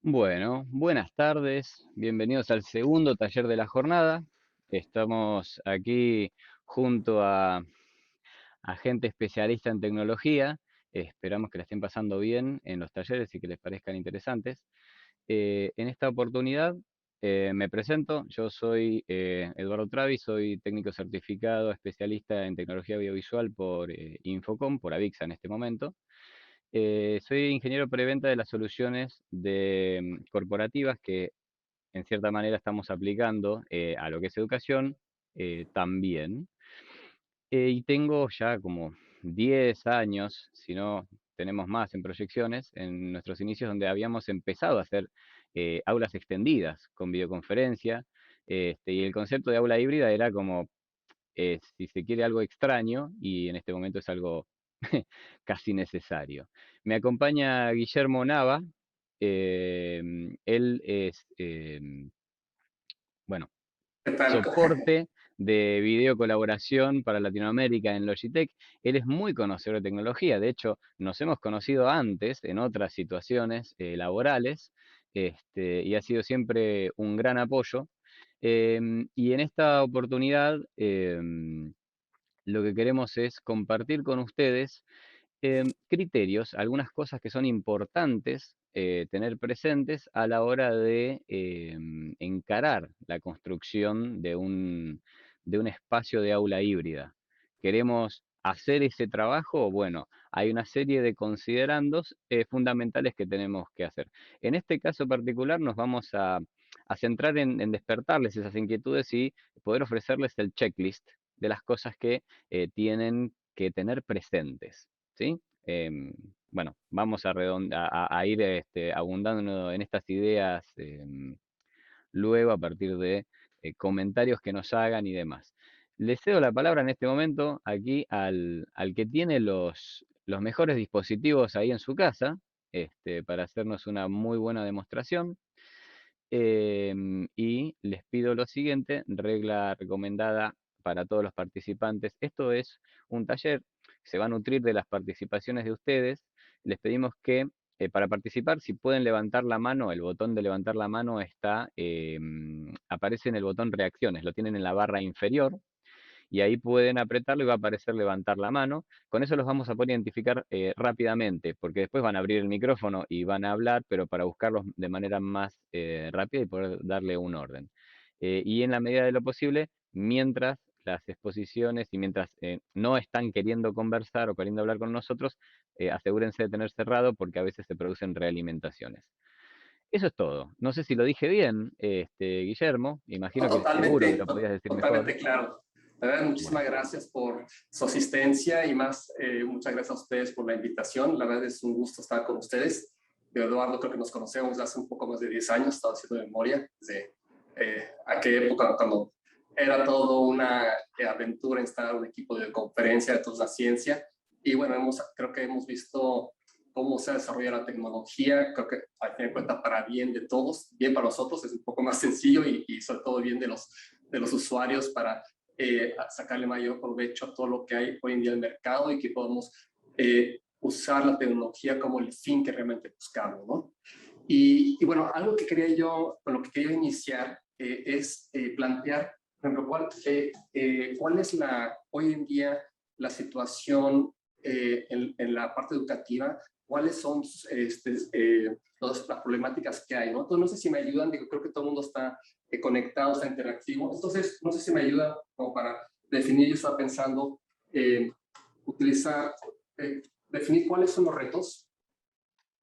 Bueno, buenas tardes, bienvenidos al segundo taller de la jornada. Estamos aquí junto a gente especialista en tecnología. Esperamos que la estén pasando bien en los talleres y que les parezcan interesantes. En esta oportunidad me presento, yo soy Eduardo Travis, soy técnico certificado especialista en tecnología audiovisual por Infocom, por Avixa en este momento. Soy ingeniero preventa de las soluciones corporativas que en cierta manera estamos aplicando a lo que es educación también. Y tengo ya como 10 años, si no tenemos más en proyecciones, en nuestros inicios donde habíamos empezado a hacer aulas extendidas con videoconferencia. Y el concepto de aula híbrida era como, si se quiere, algo extraño y en este momento es algo casi necesario. Me acompaña Guillermo Nava. Él es, bueno, ¿Qué tal? soporte de video colaboración para Latinoamérica en Logitech. Él es muy conocedor de tecnología. De hecho, nos hemos conocido antes en otras situaciones laborales, y ha sido siempre un gran apoyo. Y en esta oportunidad, lo que queremos es compartir con ustedes criterios, algunas cosas que son importantes tener presentes a la hora de encarar la construcción de un espacio de aula híbrida. ¿Queremos hacer ese trabajo? Bueno, hay una serie de considerandos fundamentales que tenemos que hacer. En este caso particular nos vamos a centrar en despertarles esas inquietudes y poder ofrecerles el checklist de las cosas que tienen que tener presentes. ¿Sí? Em, bueno, vamos a ir abundando en estas ideas luego a partir de comentarios que nos hagan y demás. Le cedo la palabra en este momento aquí al que tiene los mejores dispositivos ahí en su casa, para hacernos una muy buena demostración. Y les pido lo siguiente, regla recomendada para todos los participantes. Esto es un taller, se va a nutrir de las participaciones de ustedes. Les pedimos que para participar, si pueden levantar la mano, el botón de levantar la mano aparece en el botón reacciones, lo tienen en la barra inferior y ahí pueden apretarlo y va a aparecer levantar la mano. Con eso los vamos a poder identificar rápidamente, porque después van a abrir el micrófono y van a hablar, pero para buscarlos de manera más rápida y poder darle un orden. Y en la medida de lo posible, mientras las exposiciones y mientras no están queriendo conversar o queriendo hablar con nosotros, asegúrense de tener cerrado porque a veces se producen realimentaciones. Eso es todo. No sé si lo dije bien, Guillermo. No, Imagino que seguro que totalmente, lo podías decir mejor. totalmente claro. La verdad, muchísimas Bueno. gracias por su asistencia y más, muchas gracias a ustedes por la invitación. La verdad es un gusto estar con ustedes. Yo, Eduardo, creo que nos conocemos hace un poco más de 10 años, estaba haciendo memoria desde aquella época cuando era todo una aventura instalar un equipo de conferencia de toda la ciencia. Y bueno, creo que hemos visto cómo se desarrolla la tecnología, creo que al fin de cuentas para bien de todos, bien para nosotros es un poco más sencillo y sobre todo bien de los usuarios para sacarle mayor provecho a todo lo que hay hoy en día en el mercado y que podamos usar la tecnología como el fin que realmente buscamos, ¿no? Y bueno, algo que quería yo, con lo que quería iniciar es plantear, por ejemplo, cuál es hoy en día la situación en la parte educativa, cuáles son todas las problemáticas que hay, ¿no? Entonces, no sé si me ayudan, digo, creo que todo el mundo está conectado, está interactivo, entonces, no sé si me ayuda como para definir, yo estaba pensando, utilizar, definir cuáles son los retos,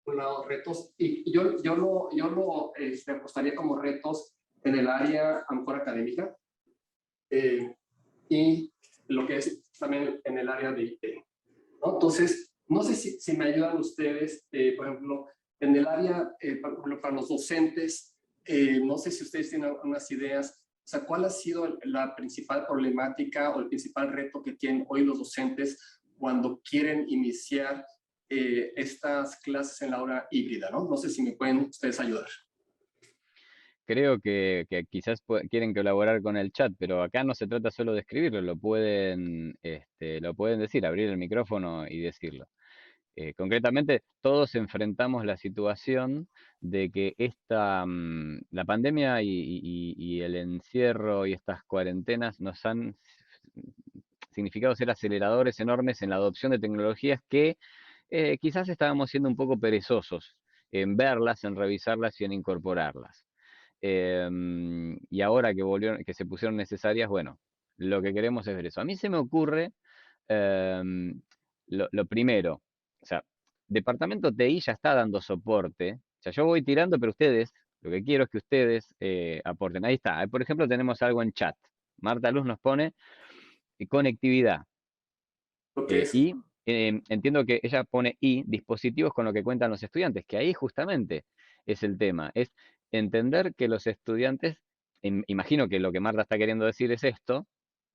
un lado retos, y yo lo apostaría como retos en el área, a lo mejor académica, eh, y lo que es también en el área de IT, ¿no? Entonces, no sé si me ayudan ustedes, por ejemplo, en el área, por ejemplo, para los docentes, no sé si ustedes tienen algunas ideas, o sea, ¿cuál ha sido la principal problemática o el principal reto que tienen hoy los docentes cuando quieren iniciar estas clases en la hora híbrida, ¿no? No sé si me pueden ustedes ayudar. Creo que quizás quieren colaborar con el chat, pero acá no se trata solo de escribirlo, lo pueden decir, abrir el micrófono y decirlo. concretamente, todos enfrentamos la situación de que la pandemia y el encierro y estas cuarentenas nos han significado ser aceleradores enormes en la adopción de tecnologías que quizás estábamos siendo un poco perezosos en verlas, en revisarlas y en incorporarlas. Y ahora que volvieron, que se pusieron necesarias, bueno, lo que queremos es ver eso. A mí se me ocurre em, lo primero, o sea, Departamento TI ya está dando soporte. O sea, yo voy tirando, pero ustedes, lo que quiero es que ustedes aporten. Ahí está. Por ejemplo, tenemos algo en chat. Marta Luz nos pone conectividad. Lo que es, Y entiendo que ella pone dispositivos con lo que cuentan los estudiantes, que ahí justamente es el tema. Es entender que los estudiantes, imagino que lo que Marta está queriendo decir es esto,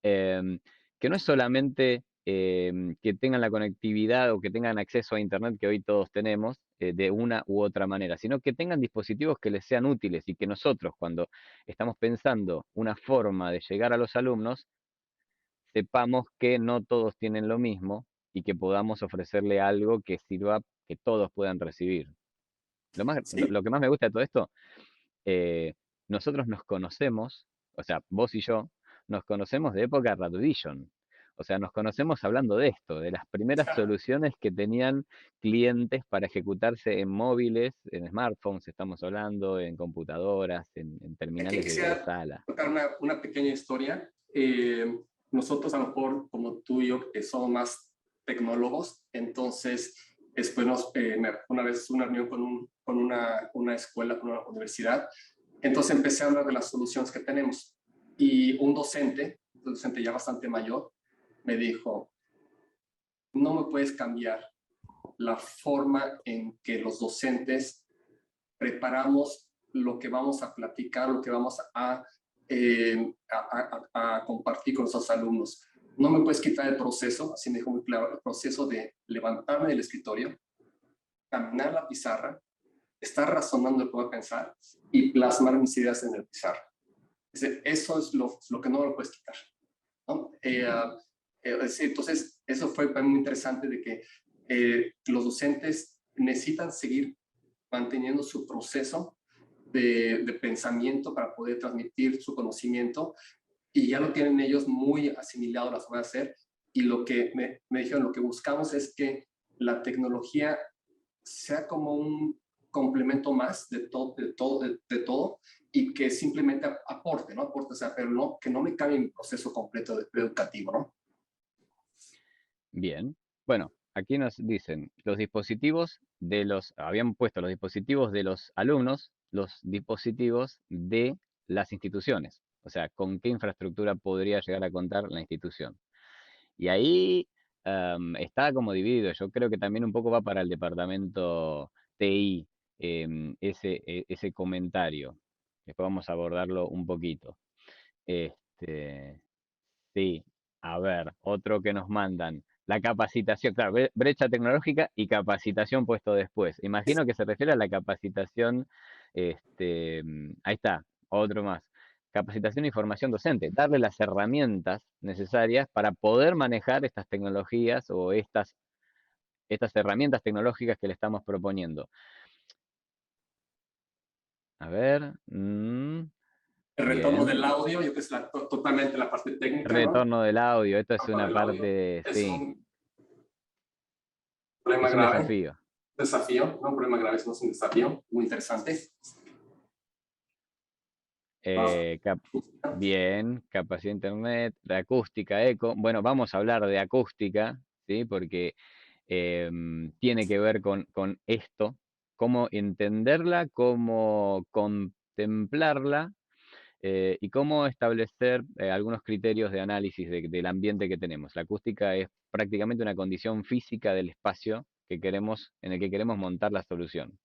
em, que no es solamente que tengan la conectividad o que tengan acceso a Internet que hoy todos tenemos de una u otra manera, sino que tengan dispositivos que les sean útiles y que nosotros, cuando estamos pensando una forma de llegar a los alumnos, sepamos que no todos tienen lo mismo y que podamos ofrecerle algo que sirva, que todos puedan recibir. sí, Lo que más me gusta de todo esto, eh, nosotros nos conocemos, o sea, vos y yo, nos conocemos de época Radvision. O sea, nos conocemos hablando de esto, de las primeras soluciones que tenían clientes para ejecutarse en móviles, en smartphones, estamos hablando, en computadoras, en aquí terminales de quisiera sala. contar una pequeña historia. Nosotros a lo mejor, como tú y yo, somos más tecnólogos, entonces después una vez una reunión con una escuela, con una universidad, entonces empecé a hablar de las soluciones que tenemos y un docente ya bastante mayor, me dijo, no me puedes cambiar la forma en que los docentes preparamos lo que vamos a platicar, lo que vamos a compartir con nuestros alumnos. No me puedes quitar el proceso, así me dijo muy claro, el proceso de levantarme del escritorio, caminar a la pizarra, estar razonando lo que voy a pensar y plasmar mis ideas en el pizarra. Eso es lo que no me lo puedes quitar, ¿no? Entonces, eso fue para mí muy interesante de que los docentes necesitan seguir manteniendo su proceso de pensamiento para poder transmitir su conocimiento y ya lo tienen ellos muy asimilado a la forma de hacer y lo que me dijeron, lo que buscamos es que la tecnología sea como un complemento más de todo y que simplemente aporte, ¿no? Aporte, o sea, pero no, que no me cambie mi proceso completo educativo, ¿no? Bien. Bueno, aquí nos dicen los dispositivos habían puesto los dispositivos de los alumnos, los dispositivos de las instituciones. O sea, con qué infraestructura podría llegar a contar la institución. Y ahí está como dividido. Yo creo que también un poco va para el departamento TI, ese comentario. Después vamos a abordarlo un poquito. Este, Sí, a ver, otro que nos mandan. La capacitación, claro, brecha tecnológica y capacitación puesto después. Imagino que se refiere a la capacitación, ahí está, otro más. Capacitación y formación docente, darle las herramientas necesarias para poder manejar estas tecnologías o estas herramientas tecnológicas que le estamos proponiendo. A ver, El retorno bien. del audio, yo creo que es totalmente la parte técnica, ¿no? Retorno del audio, esto es Retorno una del audio parte, es sí, un problema es un grave, desafío. desafío, no un problema grave, sino es un desafío muy interesante. Vamos. Eh, cap- Bien, capacidad de internet, de acústica, eco. Bueno, vamos a hablar de acústica, ¿sí? Porque tiene que ver con esto, cómo entenderla, cómo contemplarla y cómo establecer algunos criterios de análisis del ambiente que tenemos. La acústica es prácticamente una condición física del espacio en el que queremos montar la solución.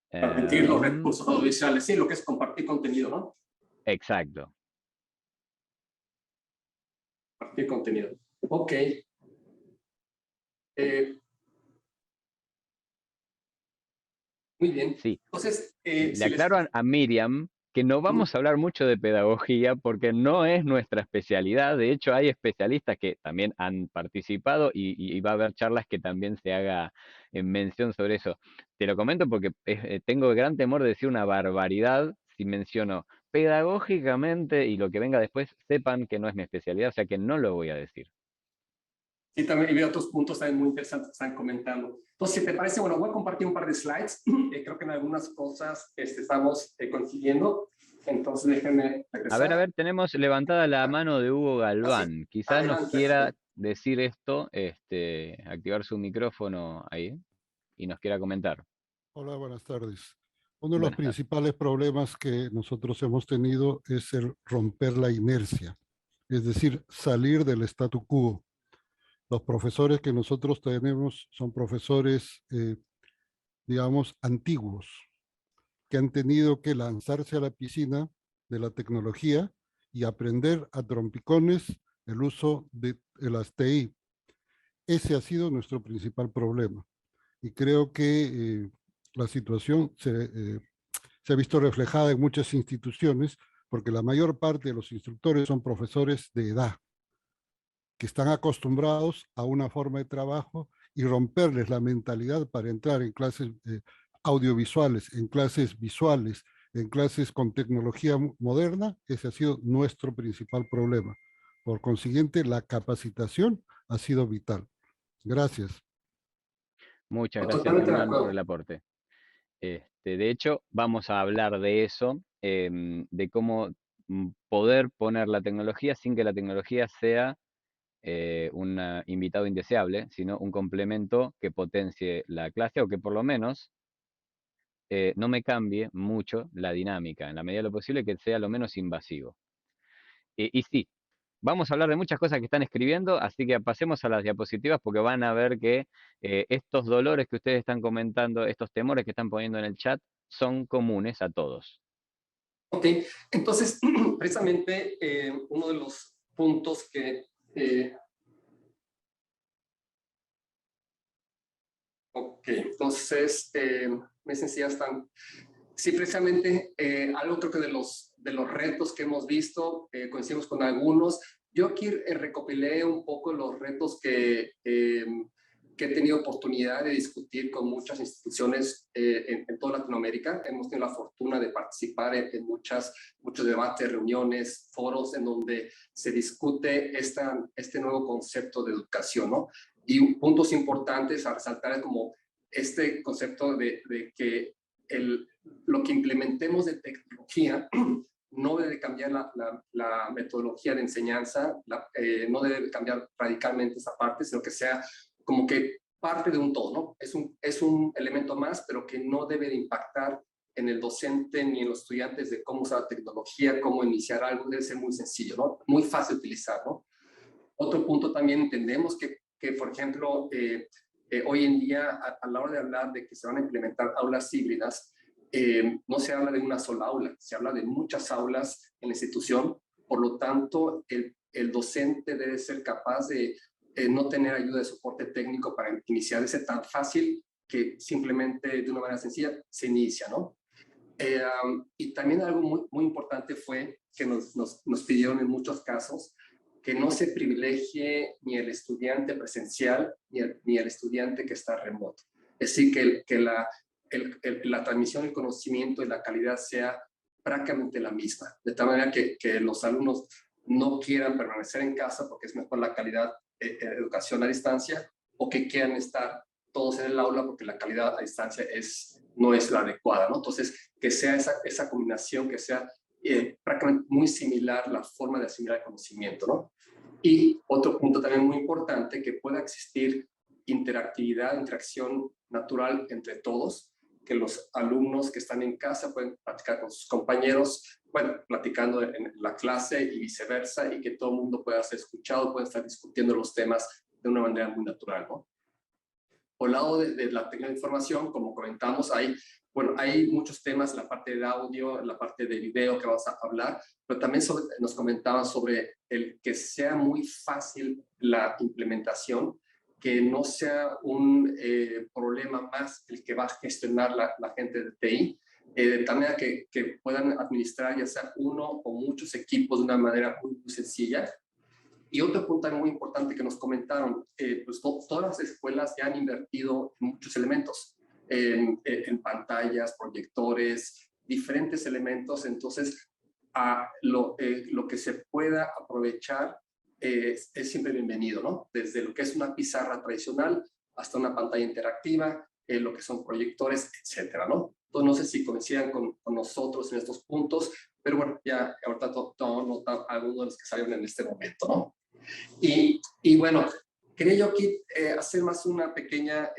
Transmitir los Em, recursos audiovisuales, sí, lo que es compartir contenido, ¿no? exacto. Compartir contenido. Ok. Eh, muy bien. Sí, Entonces, le si les... aclaro a Miriam que no Ujú. vamos a hablar mucho de pedagogía porque no es nuestra especialidad. De hecho, hay especialistas que también han participado y va a haber charlas que también se haga mención sobre eso. Te lo comento porque tengo gran temor de decir una barbaridad si menciono pedagógicamente y lo que venga después, sepan que no es mi especialidad, o sea que no lo voy a decir. Sí, también y veo otros puntos también muy interesantes que están comentando. Entonces, si te parece, bueno, voy a compartir un par de slides. Creo que en algunas cosas estamos coincidiendo. Entonces, déjenme A regresar. ver, tenemos levantada la mano de Hugo Así, Galván. Quizás nos adelante. quiera decir esto, activar su micrófono ahí y nos quiera comentar. Hola, buenas tardes. Uno de los Buenas tardes. principales problemas que nosotros hemos tenido es el romper la inercia, es decir, salir del statu quo. Los profesores que nosotros tenemos son profesores, digamos, antiguos, que han tenido que lanzarse a la piscina de la tecnología y aprender a trompicones el uso de las TI. Ese ha sido nuestro principal problema. Y creo que la situación se ha visto reflejada en muchas instituciones, porque la mayor parte de los instructores son profesores de edad, que están acostumbrados a una forma de trabajo y romperles la mentalidad para entrar en clases audiovisuales, en clases visuales, en clases con tecnología moderna, ese ha sido nuestro principal problema. Por consiguiente, la capacitación ha sido vital. Gracias. Muchas gracias, Totalmente de Hernán, por el acuerdo. aporte. De hecho, vamos a hablar de eso, de cómo poder poner la tecnología sin que la tecnología sea un invitado indeseable, sino un complemento que potencie la clase o que por lo menos no me cambie mucho la dinámica, en la medida de lo posible que sea lo menos invasivo. Y sí, vamos a hablar de muchas cosas que están escribiendo, así que pasemos a las diapositivas porque van a ver que estos dolores que ustedes están comentando, estos temores que están poniendo en el chat, son comunes a todos. Ok, entonces, precisamente uno de los puntos que ok, entonces, me sencilla están. Sí, precisamente, algo creo que de los retos que hemos visto, coincidimos con algunos. Yo aquí recopilé un poco los retos que he tenido oportunidad de discutir con muchas instituciones en toda Latinoamérica. Hemos tenido la fortuna de participar en muchos debates, reuniones, foros en donde se discute este nuevo concepto de educación, ¿no? Y puntos importantes a resaltar es como este concepto de que lo que implementemos de tecnología no debe cambiar la metodología de enseñanza, no debe cambiar radicalmente esa parte, sino que sea como que parte de un todo, ¿no? Es un elemento más, pero que no debe de impactar en el docente ni en los estudiantes de cómo usar la tecnología, cómo iniciar algo, debe ser muy sencillo, ¿no? Muy fácil de utilizar, ¿no? Otro punto también entendemos que por ejemplo, hoy en día, a la hora de hablar de que se van a implementar aulas híbridas, no se habla de una sola aula, se habla de muchas aulas en la institución, por lo tanto, el docente debe ser capaz de no tener ayuda de soporte técnico para iniciar ese tan fácil que simplemente de una manera sencilla se inicia, ¿no? Y también algo muy, muy importante fue que nos pidieron en muchos casos que no se privilegie ni el estudiante presencial ni el estudiante que está remoto. Es decir, que la transmisión del conocimiento y la calidad sea prácticamente la misma, de tal manera que los alumnos no quieran permanecer en casa porque es mejor la calidad de educación a distancia, o que quieran estar todos en el aula porque la calidad a distancia no es la adecuada, ¿no? Entonces, que sea esa combinación, que sea prácticamente muy similar la forma de asimilar el conocimiento, ¿no? Y otro punto también muy importante, que pueda existir interacción natural entre todos, que los alumnos que están en casa pueden platicar con sus compañeros, bueno, platicando en la clase y viceversa, y que todo el mundo pueda ser escuchado, pueda estar discutiendo los temas de una manera muy natural, ¿no? Por el lado de la tecnología de información, como comentamos, hay muchos temas, la parte de audio, la parte de video que vamos a hablar, pero también nos comentaban sobre el que sea muy fácil la implementación, que no sea un problema más el que va a gestionar la gente de TI, de tal manera que puedan administrar ya sea uno o muchos equipos de una manera muy, muy sencilla. Y otro punto muy importante que nos comentaron, pues todas las escuelas ya han invertido en muchos elementos, en pantallas, proyectores, diferentes elementos. Entonces, lo que se pueda aprovechar es siempre bienvenido, ¿no? Desde lo que es una pizarra tradicional hasta una pantalla interactiva, lo que son proyectores, etcétera, ¿no? Entonces, no sé si coincidan con nosotros en estos puntos, pero bueno, ya ahorita tomo nota algunos de los que salieron en este momento, ¿no? Y bueno, quería yo aquí hacer más una pequeña,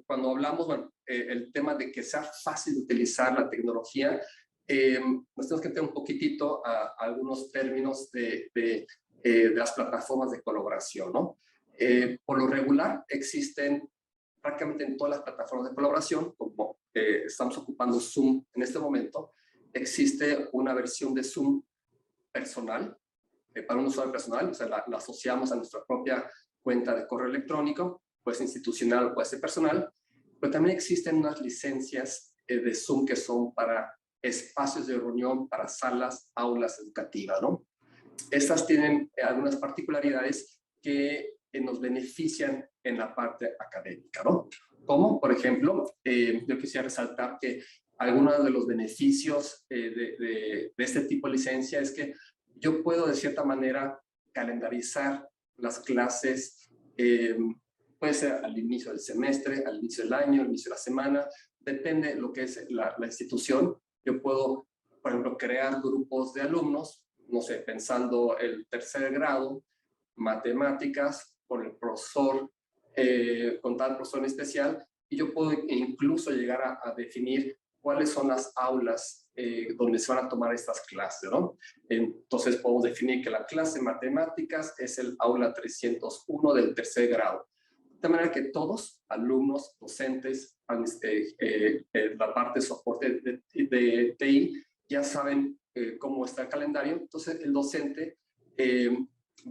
cuando hablamos, bueno, el tema de que sea fácil de utilizar la tecnología, nos tenemos que tener un poquitito a algunos términos de las plataformas de colaboración, ¿no? Por lo regular existen prácticamente en todas las plataformas de colaboración, como estamos ocupando Zoom en este momento, existe una versión de Zoom personal, para un usuario personal, o sea, la asociamos a nuestra propia cuenta de correo electrónico, puede ser institucional o puede ser personal, pero también existen unas licencias de Zoom que son para espacios de reunión, para salas, aulas educativas, ¿no? Estas tienen algunas particularidades que nos benefician en la parte académica, ¿no? Como, por ejemplo, yo quisiera resaltar que algunos de los beneficios de este tipo de licencia es que yo puedo de cierta manera calendarizar las clases, puede ser al inicio del semestre, al inicio del año, al inicio de la semana, depende de lo que es la institución. Yo puedo, por ejemplo, crear grupos de alumnos, no sé, pensando el tercer grado, matemáticas, con el profesor, con tal profesor en especial, y yo puedo incluso llegar a definir cuáles son las aulas donde se van a tomar estas clases, ¿no? Entonces podemos definir que la clase de matemáticas es el aula 301 del tercer grado. De manera que todos, alumnos, docentes, la parte de soporte de TI, ya saben cómo está el calendario. Entonces el docente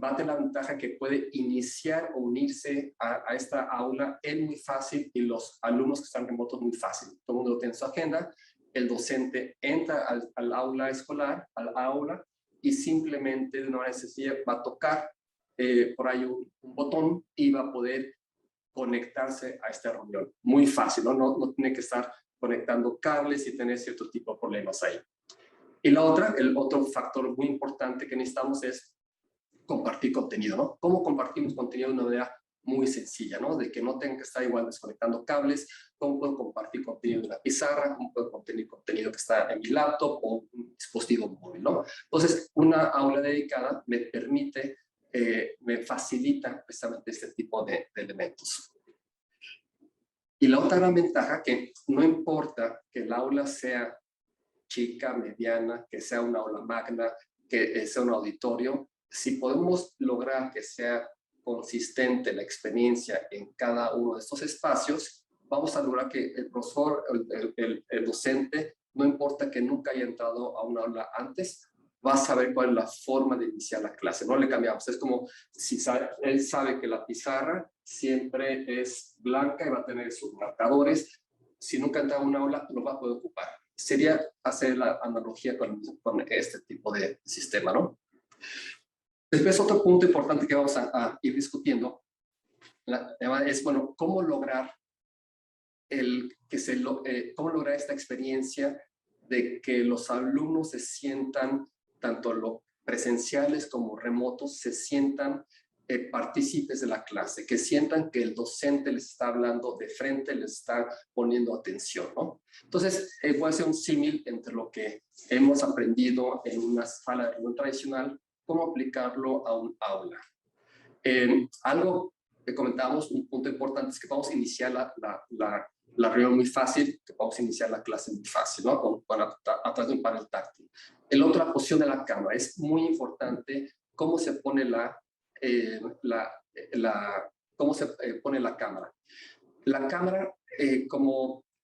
va a tener la ventaja que puede iniciar o unirse a esta aula él muy fácil y los alumnos que están remotos muy fácil. Todo el mundo lo tiene en su agenda. El docente entra al aula escolar, al aula, y simplemente de una manera sencilla va a tocar por ahí un botón y va a poder conectarse a esta reunión. Muy fácil, ¿no? No tiene que estar conectando cables y tener cierto tipo de problemas ahí. Y el otro factor muy importante que necesitamos es compartir contenido, ¿no? ¿Cómo compartimos contenido de una manera muy sencilla, ¿no? De que no tengan que estar igual desconectando cables, cómo puedo compartir contenido de una pizarra, cómo puedo compartir contenido que está en mi laptop o un dispositivo móvil, ¿no? Entonces, una aula dedicada me permite, me facilita precisamente este tipo de elementos. Y la otra gran ventaja que no importa que el aula sea chica, mediana, que sea una aula magna, que sea un auditorio, si podemos lograr que sea consistente la experiencia en cada uno de estos espacios, vamos a lograr que el profesor, el docente, no importa que nunca haya entrado a una aula antes, va a saber cuál es la forma de iniciar la clase. No le cambiamos. Es como si él sabe que la pizarra siempre es blanca y va a tener sus marcadores. Si nunca ha entrado a una aula, no va a poder ocupar. Sería hacer la analogía con este tipo de sistema, ¿no? Después, otro punto importante que vamos a ir discutiendo es, bueno, cómo lograr cómo lograr esta experiencia de que los alumnos se sientan, tanto los presenciales como remotos, se sientan partícipes de la clase, que sientan que el docente les está hablando de frente, les está poniendo atención, ¿no? Entonces, voy a hacer un símil entre lo que hemos aprendido en una sala de reunión tradicional, cómo aplicarlo a un aula. Algo que comentábamos, un punto importante es que vamos a iniciar la reunión muy fácil, que vamos a iniciar la clase muy fácil, ¿no? A través de un panel táctil. En la otra posición de la cámara, es muy importante cómo se pone cómo se pone la cámara. La cámara,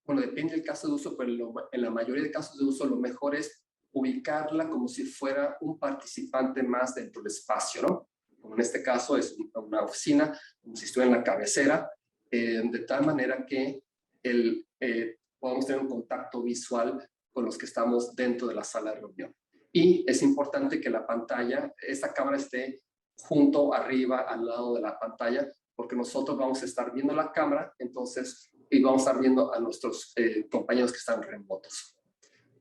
bueno, depende del caso de uso, pero en la mayoría de casos de uso, lo mejor es ubicarla como si fuera un participante más dentro del espacio, ¿no? Como en este caso es una oficina, como si estuviera en la cabecera, de tal manera que podamos tener un contacto visual con los que estamos dentro de la sala de reunión. Y es importante que la pantalla, esta cámara esté junto, arriba, al lado de la pantalla, porque nosotros vamos a estar viendo la cámara, entonces, y vamos a estar viendo a nuestros compañeros que están remotos.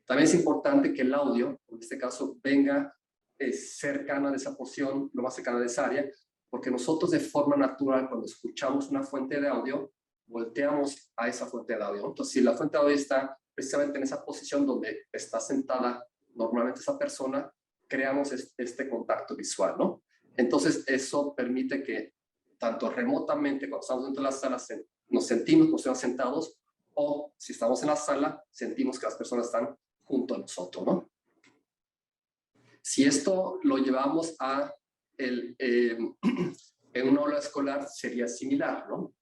También es importante que el audio, en este caso, venga cercana de esa porción, lo más cercana de esa área, porque nosotros de forma natural, cuando escuchamos una fuente de audio, volteamos a esa fuente de audio. Entonces, si la fuente de audio está precisamente en esa posición donde está sentada normalmente esa persona, creamos este contacto visual, ¿no? Entonces, eso permite que tanto remotamente, cuando estamos dentro de la sala, nos sentimos como si estamos sentados, o si estamos en la sala, sentimos que las personas están junto a nosotros, ¿no? Si esto lo llevamos a en una aula escolar, sería similar, ¿no?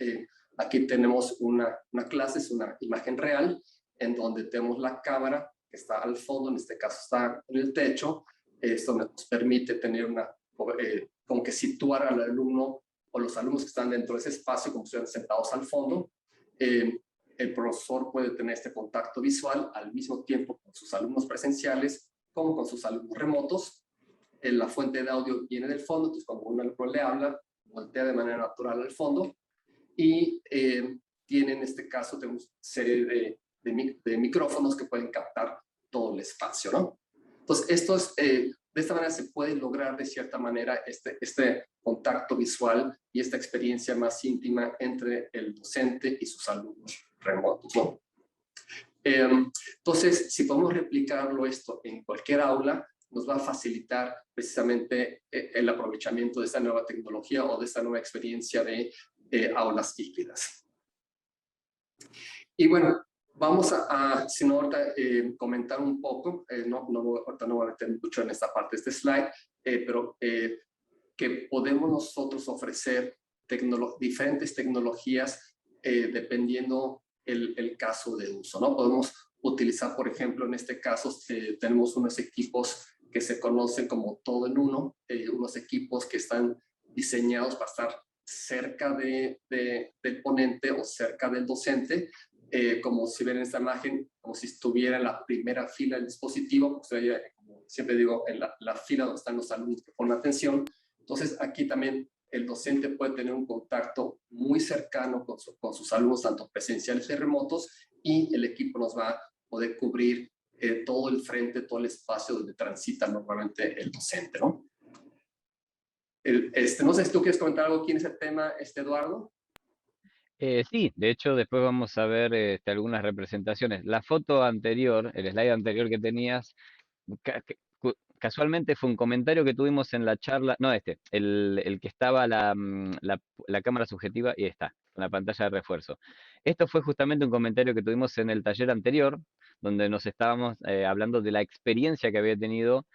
Aquí tenemos una clase, es una imagen real, en donde tenemos la cámara que está al fondo, en este caso está en el techo. Esto nos permite tener como que situar al alumno o los alumnos que están dentro de ese espacio como si estuvieran sentados al fondo. El profesor puede tener este contacto visual al mismo tiempo con sus alumnos presenciales como con sus alumnos remotos. La fuente de audio viene del fondo, entonces cuando un alumno le habla, voltea de manera natural al fondo y tiene en este caso una serie de micrófonos que pueden captar todo el espacio, ¿no? Entonces, de esta manera se puede lograr de cierta manera este contacto visual y esta experiencia más íntima entre el docente y sus alumnos remotos, ¿no? Entonces, si podemos replicarlo esto en cualquier aula, nos va a facilitar precisamente el aprovechamiento de esta nueva tecnología o de esta nueva experiencia de aulas híbridas. Y bueno, vamos si no, ahorita comentar un poco, ahorita no voy a meter mucho en esta parte de este slide, pero que podemos nosotros ofrecer diferentes tecnologías dependiendo el caso de uso, ¿no? Podemos utilizar, por ejemplo, en este caso tenemos unos equipos que se conocen como todo en uno, unos equipos que están diseñados para estar cerca del ponente o cerca del docente, como si ven en esta imagen, como si estuviera en la primera fila del dispositivo, como siempre digo, en la fila donde están los alumnos que ponen atención. Entonces, aquí también el docente puede tener un contacto muy cercano con sus alumnos, tanto presenciales y remotos, y el equipo nos va a poder cubrir todo el frente, todo el espacio donde transita normalmente el docente, ¿no? No sé si tú quieres comentar algo aquí en ese tema, Eduardo. Sí, de hecho después vamos a ver algunas representaciones. La foto anterior, el slide anterior que tenías, casualmente fue un comentario que tuvimos en la charla, no el que estaba la cámara subjetiva y está, con la pantalla de refuerzo. Esto fue justamente un comentario que tuvimos en el taller anterior, donde nos estábamos hablando de la experiencia que había tenido,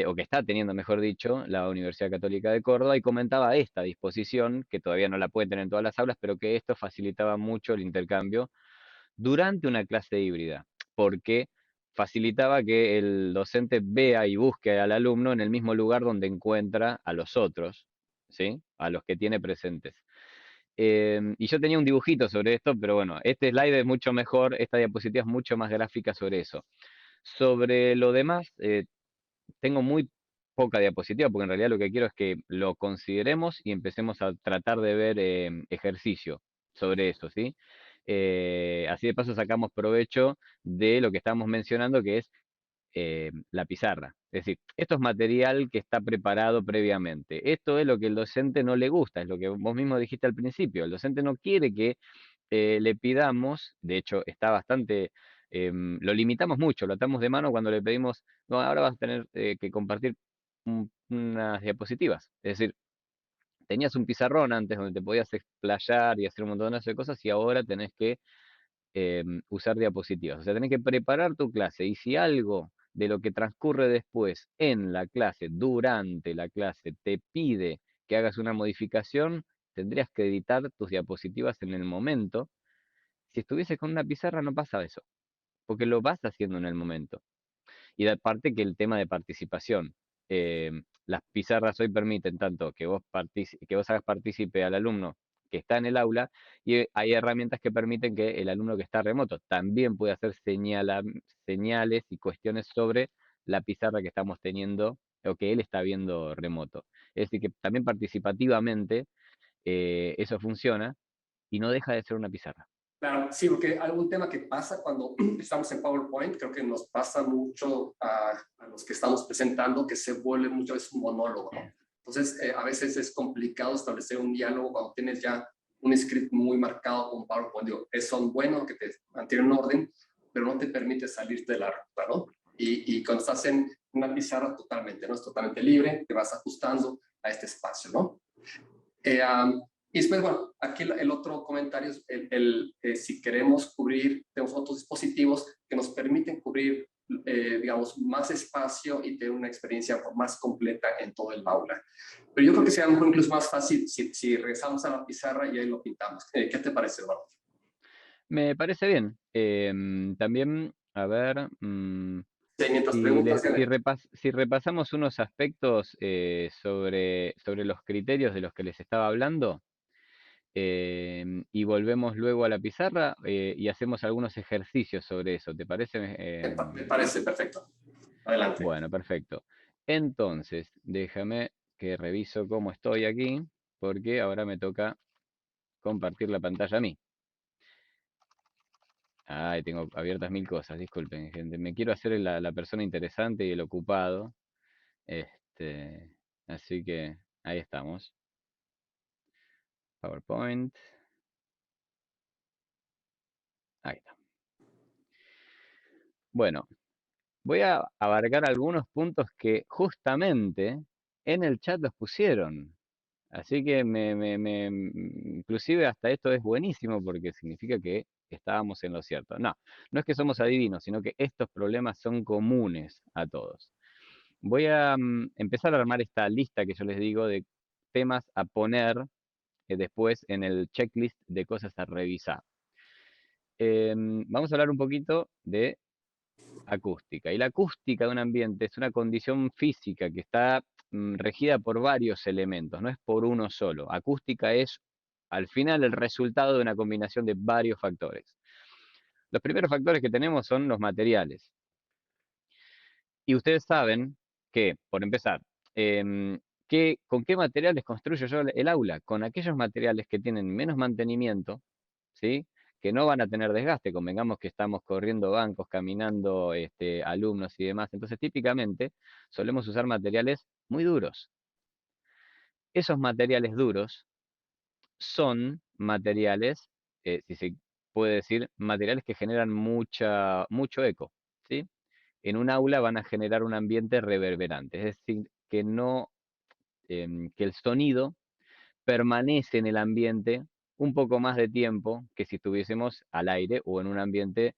o que está teniendo, mejor dicho, la Universidad Católica de Córdoba, y comentaba esta disposición, que todavía no la puede tener en todas las aulas, pero que esto facilitaba mucho el intercambio durante una clase híbrida, porque facilitaba que el docente vea y busque al alumno en el mismo lugar donde encuentra a los otros, ¿sí? A los que tiene presentes. Y yo tenía un dibujito sobre esto, pero bueno, este slide es mucho mejor, esta diapositiva es mucho más gráfica sobre eso. Sobre lo demás, tengo muy poca diapositiva, porque en realidad lo que quiero es que lo consideremos y empecemos a tratar de ver ejercicio sobre eso, ¿sí? Así de paso sacamos provecho de lo que estamos mencionando, que es la pizarra. Es decir, esto es material que está preparado previamente. Esto es lo que el docente no le gusta, es lo que vos mismo dijiste al principio. El docente no quiere que le pidamos, de hecho está bastante, lo limitamos mucho, lo atamos de mano cuando le pedimos, no, ahora vas a tener que compartir unas diapositivas. Es decir, tenías un pizarrón antes donde te podías explayar y hacer un montón de cosas y ahora tenés que usar diapositivas. O sea, tenés que preparar tu clase y si algo de lo que transcurre después en la clase, durante la clase, te pide que hagas una modificación, tendrías que editar tus diapositivas en el momento. Si estuvieses con una pizarra no pasa eso, porque lo vas haciendo en el momento. Y aparte que el tema de participación, las pizarras hoy permiten tanto que vos hagas partícipe al alumno que está en el aula, y hay herramientas que permiten que el alumno que está remoto también pueda hacer señales y cuestiones sobre la pizarra que estamos teniendo o que él está viendo remoto. Es decir, que también participativamente eso funciona y no deja de ser una pizarra. Claro, sí, porque algún tema que pasa cuando estamos en PowerPoint, creo que nos pasa mucho a los que estamos presentando, que se vuelve muchas veces un monólogo, ¿no? Entonces, a veces es complicado establecer un diálogo cuando tienes ya un script muy marcado con PowerPoint. Digo, son buenos que te mantienen un orden, pero no te permite salirte de la ruta, ¿no? Y cuando estás en una pizarra totalmente, ¿no? Es totalmente libre, te vas ajustando a este espacio, ¿no? Y después, bueno, aquí el otro comentario es si queremos cubrir, tenemos otros dispositivos que nos permiten cubrir, digamos, más espacio y tener una experiencia más completa en todo el aula. Pero yo creo que sería incluso más fácil si regresamos a la pizarra y ahí lo pintamos. ¿Qué te parece, Eduardo? Me parece bien. También, a ver, Sí, mientras si, preguntas, si repasamos unos aspectos sobre los criterios de los que les estaba hablando, y volvemos luego a la pizarra y hacemos algunos ejercicios sobre eso, ¿te parece? me parece perfecto. Adelante. Bueno, perfecto. Entonces, déjame que reviso cómo estoy aquí, porque ahora me toca compartir la pantalla a mí. Ay, tengo abiertas mil cosas, disculpen, gente. Me quiero hacer la persona interesante y el ocupado. Así que ahí estamos. PowerPoint. Ahí está. Bueno, voy a abarcar algunos puntos que justamente en el chat los pusieron. Así que inclusive hasta esto es buenísimo porque significa que estábamos en lo cierto. No, no es que somos adivinos, sino que estos problemas son comunes a todos. Voy a empezar a armar esta lista que yo les digo de temas a poner después en el checklist de cosas a revisar. Vamos a hablar un poquito de acústica. Y la acústica de un ambiente es una condición física que está regida por varios elementos, no es por uno solo. Acústica es, al final, el resultado de una combinación de varios factores. Los primeros factores que tenemos son los materiales. Y ustedes saben que, por empezar, ¿con qué materiales construyo yo el aula? Con aquellos materiales que tienen menos mantenimiento, ¿sí? Que no van a tener desgaste, convengamos que estamos corriendo bancos, caminando alumnos y demás. Entonces, típicamente, solemos usar materiales muy duros. Esos materiales duros son materiales, si se puede decir, materiales que generan mucho eco, ¿sí? En un aula van a generar un ambiente reverberante, es decir, que no, que el sonido permanece en el ambiente un poco más de tiempo que si estuviésemos al aire o en un ambiente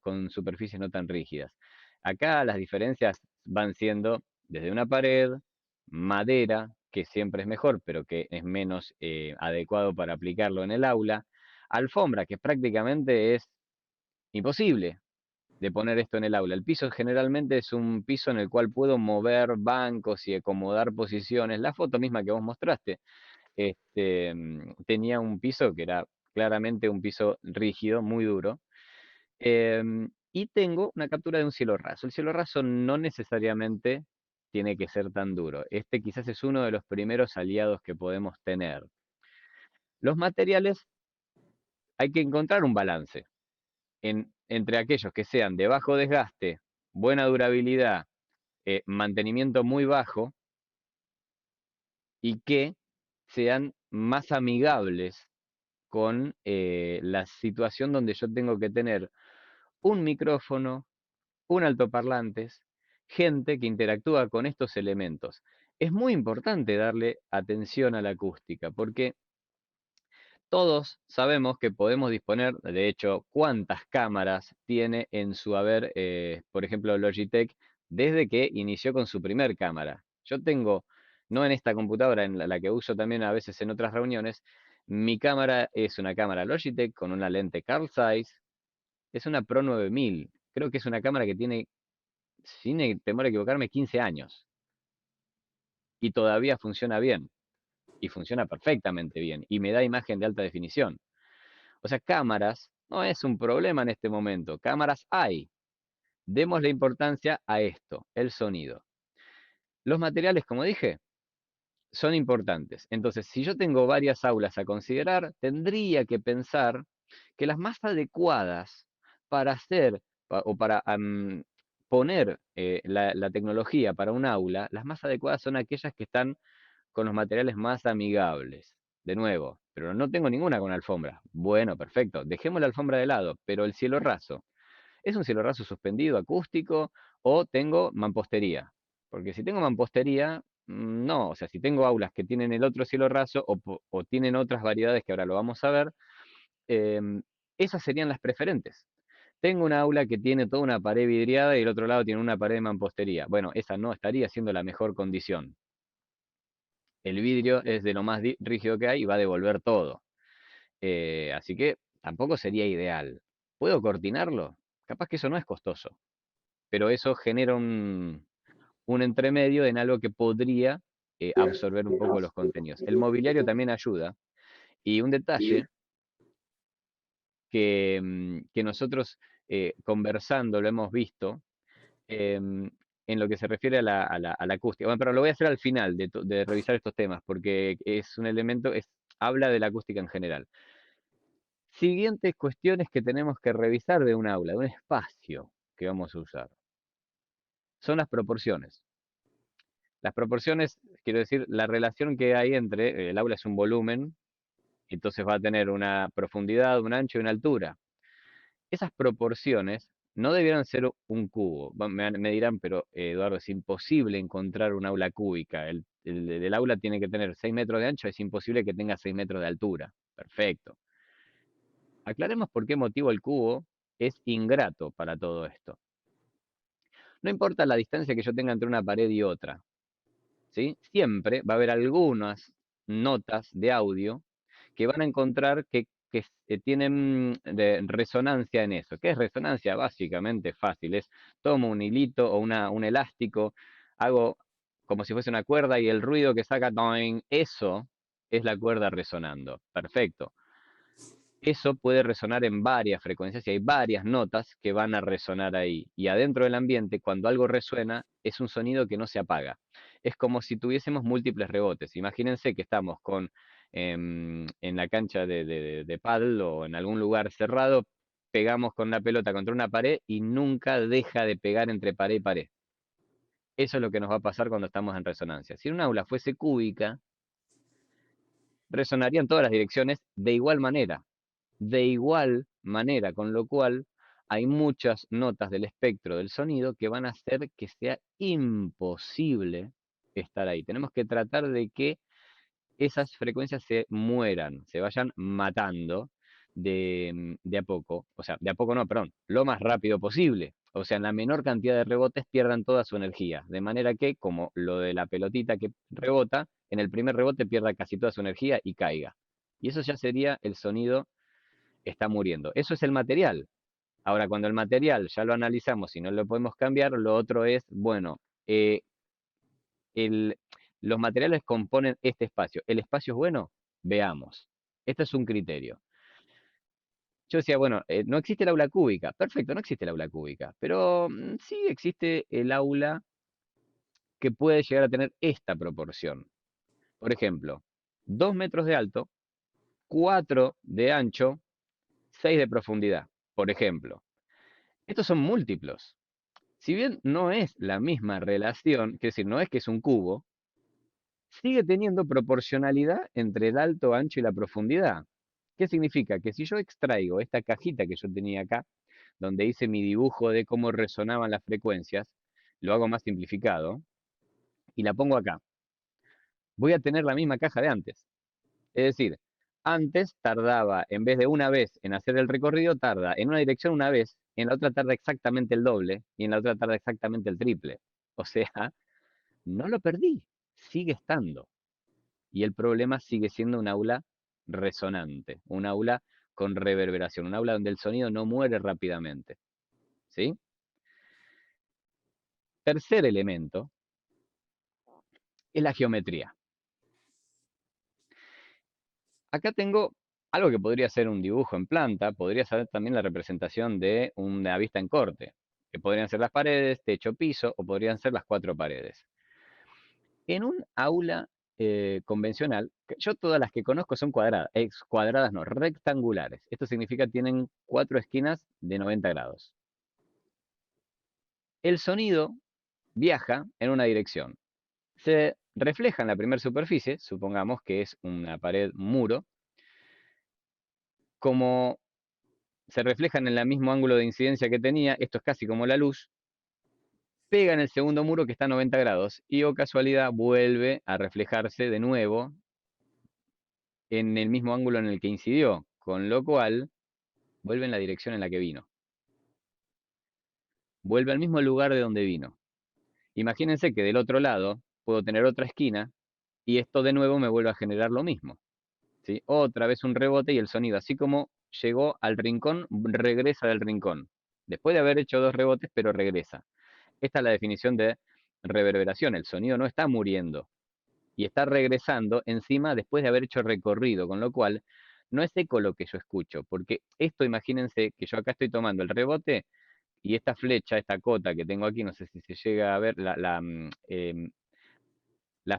con superficies no tan rígidas. Acá las diferencias van siendo desde una pared, madera, que siempre es mejor, pero que es menos adecuado para aplicarlo en el aula, alfombra, que prácticamente es imposible de poner esto en el aula. El piso generalmente es un piso en el cual puedo mover bancos y acomodar posiciones. La foto misma que vos mostraste tenía un piso que era claramente un piso rígido, muy duro. Y tengo una captura de un cielo raso. El cielo raso no necesariamente tiene que ser tan duro. Este quizás es uno de los primeros aliados que podemos tener. Los materiales, hay que encontrar un balance entre aquellos que sean de bajo desgaste, buena durabilidad, mantenimiento muy bajo y que sean más amigables con la situación donde yo tengo que tener un micrófono, un altoparlantes, gente que interactúa con estos elementos. Es muy importante darle atención a la acústica, porque todos sabemos que podemos disponer, de hecho, cuántas cámaras tiene en su haber, por ejemplo, Logitech, desde que inició con su primer cámara. Yo tengo, no en esta computadora, en la que uso también a veces en otras reuniones, mi cámara es una cámara Logitech con una lente Carl Zeiss, es una Pro 9000. Creo que es una cámara que tiene, sin temor a equivocarme, 15 años. Y todavía funciona bien. y funciona perfectamente bien y me da imagen de alta definición. O sea, cámaras no es un problema en este momento. Cámaras hay. Démosle importancia a esto, el sonido. Los materiales, como dije, son importantes. Entonces, si yo tengo varias aulas a considerar, tendría que pensar que las más adecuadas para hacer o para poner la tecnología para un aula, las más adecuadas son aquellas que están con los materiales más amigables. De nuevo, pero no tengo ninguna con alfombra. Bueno, perfecto. Dejemos la alfombra de lado, pero el cielo raso. ¿Es un cielo raso suspendido, acústico, o tengo mampostería? Porque si tengo mampostería, no. O sea, si tengo aulas que tienen el otro cielo raso o tienen otras variedades que ahora lo vamos a ver, em, esas serían las preferentes. Tengo una aula que tiene toda una pared vidriada y el otro lado tiene una pared de mampostería. Bueno, esa no estaría siendo la mejor condición. El vidrio es de lo más rígido que hay y va a devolver todo. Así que tampoco sería ideal. ¿Puedo cortinarlo? Capaz que eso no es costoso, pero eso genera un entremedio en algo que podría absorber un poco los contenidos. El mobiliario también ayuda. Y un detalle que nosotros conversando lo hemos visto, en lo que se refiere a la acústica. Bueno, pero lo voy a hacer al final de revisar estos temas, porque es un elemento, habla de la acústica en general. Siguientes cuestiones que tenemos que revisar de un aula, de un espacio que vamos a usar, son las proporciones. Las proporciones, quiero decir, la relación que hay entre, el aula es un volumen, entonces va a tener una profundidad, un ancho y una altura. Esas proporciones no debieran ser un cubo. Me dirán, pero Eduardo, es imposible encontrar un aula cúbica. El aula tiene que tener 6 metros de ancho, es imposible que tenga 6 metros de altura. Perfecto. Aclaremos por qué motivo el cubo es ingrato para todo esto. No importa la distancia que yo tenga entre una pared y otra, ¿sí? Siempre va a haber algunas notas de audio que van a encontrar que tienen resonancia en eso. ¿Qué es resonancia? Básicamente fácil, es tomo un hilito o un elástico, hago como si fuese una cuerda y el ruido que saca, ¡toing! Eso es la cuerda resonando. Perfecto. Eso puede resonar en varias frecuencias y hay varias notas que van a resonar ahí. Y adentro del ambiente, cuando algo resuena, es un sonido que no se apaga. Es como si tuviésemos múltiples rebotes. Imagínense que estamos en la cancha de pádel o en algún lugar cerrado, pegamos con la pelota contra una pared y nunca deja de pegar entre pared y pared. Eso es lo que nos va a pasar cuando estamos en resonancia. Si un aula fuese cúbica, resonaría en todas las direcciones de igual manera. De igual manera, con lo cual hay muchas notas del espectro del sonido que van a hacer que sea imposible estar ahí. Tenemos que tratar de que esas frecuencias se mueran, se vayan matando de a poco, o sea, de a poco no, perdón, lo más rápido posible. O sea, en la menor cantidad de rebotes pierdan toda su energía. De manera que, como lo de la pelotita que rebota, en el primer rebote pierda casi toda su energía y caiga. Y eso ya sería el sonido está muriendo. Eso es el material. Ahora, cuando el material ya lo analizamos y no lo podemos cambiar, lo otro es, bueno, el, los materiales componen este espacio. ¿El espacio es bueno? Veamos. Este es un criterio. Yo decía, bueno, no existe el aula cúbica. Perfecto, no existe el aula cúbica. Pero sí existe el aula que puede llegar a tener esta proporción. Por ejemplo, 2 metros de alto, 4 de ancho, 6 de profundidad. Por ejemplo. Estos son múltiplos. Si bien no es la misma relación, es decir, no es que es un cubo, sigue teniendo proporcionalidad entre el alto, ancho y la profundidad. ¿Qué significa? Que si yo extraigo esta cajita que yo tenía acá, donde hice mi dibujo de cómo resonaban las frecuencias, lo hago más simplificado, y la pongo acá, voy a tener la misma caja de antes. Es decir, antes tardaba, en vez de una vez en hacer el recorrido, tarda en una dirección una vez, en la otra tarda exactamente el doble, y en la otra tarda exactamente el triple. O sea, no lo perdí, sigue estando. Y el problema sigue siendo un aula resonante, un aula con reverberación, un aula donde el sonido no muere rápidamente. ¿Sí? Tercer elemento es la geometría. acá tengo algo que podría ser un dibujo en planta, podría ser también la representación de una vista en corte, que podrían ser las paredes, techo, piso, o podrían ser las 4 paredes. En un aula convencional, yo todas las que conozco son cuadradas, cuadradas no, rectangulares. Esto significa tienen 4 esquinas de 90 grados. El sonido viaja en una dirección. Se refleja en la primera superficie, supongamos que es una pared, un muro, como se reflejan en el mismo ángulo de incidencia que tenía, esto es casi como la luz, pega en el segundo muro que está a 90 grados y, oh casualidad, vuelve a reflejarse de nuevo en el mismo ángulo en el que incidió, con lo cual vuelve en la dirección en la que vino. Vuelve al mismo lugar de donde vino. Imagínense que del otro lado puedo tener otra esquina y esto de nuevo me vuelve a generar lo mismo, ¿sí? Otra vez un rebote y el sonido, así como llegó al rincón, regresa del rincón. Después de haber hecho 2 rebotes, pero regresa. Esta es la definición de reverberación. El sonido no está muriendo y está regresando encima después de haber hecho recorrido, con lo cual no es eco lo que yo escucho, porque esto, imagínense que yo acá estoy tomando el rebote y esta flecha, esta cota que tengo aquí, no sé si se llega a ver, la